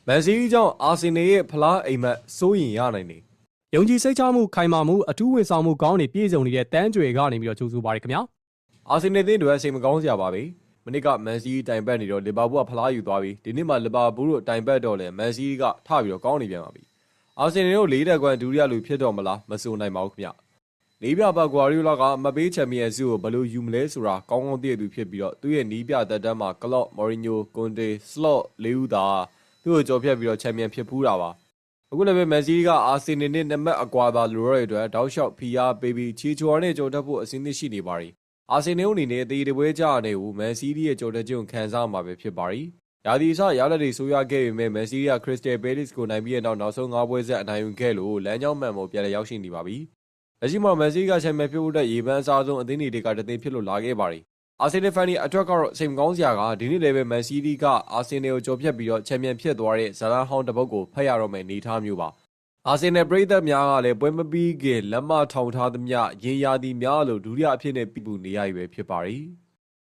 မန်စီးတီးကြောင့်အာဆင်နယ်ရဲ့ဖလားအိမ်မက်စိုးရင်ရနိုင်တယ်။ယုံကြည်စိတ်ချမှုခိုင်မာမှုအထူးဝန်ဆောင်မှုကောင်းတွေပြည့်စုံနေတဲ့တန်းကြွယ်ကနေပြီးတော့ကြိုးဆိုပါရခင်ဗျာ။အာဆင်နယ်တင်းတွေစိတ်မကောင်းစရာပါပဲ။မနစ်ကမန်စီးတီးတိုင်ပတ်နေတော့လီဗာပူးကဖလားယူသွားပြီးဒီနေ့မှလီဗာပူးတို့တိုင်ပတ်တော့လဲမန်စီးတီးကထပြီးတော့ကောင်းနေပြန်ပါပြီ။အာဆင်နယ်တို့၄တက်ကွမ်ဒုတိယလူဖြစ်တော့မလားမဆိုနိုင်ပါဘူးခင်ဗျ။နီးပြပါဂွာရီယိုလာကအမပေးချန်ပီယံဆုကိုဘယ်လိုယူမလဲဆိုတာကောင်းကောင်းသိရသူဖြစ်ပြီးတော့သူ့ရဲ့နီးပြသက်တမ်းမှာကလော့မော်ရီညိုကွန်တေစလော့လေးဦးသာသူ့ကိုကြော်ဖြတ်ပြီးတော့ချန်ပီယံဖြစ်ဖူးတာပါအခုလည်းပဲမန်စီးတီးကအာဆင်နယ်နဲ့နံပါတ်အကွာသာလိုရတဲ့အတွက်တောက်လျှောက်ဖီယာပေးပြီးချီချော်နဲ့ကြော်တက်ဖို့အစင်းသစ်ရှိနေပါရီအာဆင်နယ်အနေနဲ့အသေးတပွဲကြနေကိုမန်စီးတီးရဲ့ကြော်တက်ခြင်းကိုခံစားမှာပဲဖြစ်ပါရီရာသီအစရလက်တွေဆိုးရခဲ့ပေမဲ့မန်စီးတီးကခရစ္စတယ်ပဲလစ်ကိုနိုင်ပြီးတဲ့နောက်ဆုံး၅ပွဲဆက်အနိုင်ယူခဲ့လို့လမ်းကြောင်းမှန်ပေါ်ပြန်လည်ရောက်ရှိနေပါပြီလက်ရှိမှာမန်စီးတီးကချန်ပီယံဖြစ်ဖို့အတွက်ရေပန်းအစားဆုံးအသင်းတွေကတသိန်းဖြစ်လို့လာခဲ့ပါရီအာဆင်နယ်ဖန်တွေအတွက်ကတော့စိတ်မကောင်းစရာကဒီနေ့လည်းပဲမန်စီးတီးကအာဆင်နယ်ကိုကြော်ဖြတ်ပြီးတော့ချန်ပီယံဖြစ်သွားတဲ့ဇာလန်ဟောင်းတစ်ပုတ်ကိုဖတ်ရတော့မယ်အနေထားမျိုးပါအာဆင်နယ်ပရိသတ်များကလည်းပွဲမပြီးခင်လက်မထောင်ထားသမျှရေရာသီများလို့ဒုတိယအဖြစ်နဲ့ပြပူနေရပြီပဲဖြစ်ပါရီ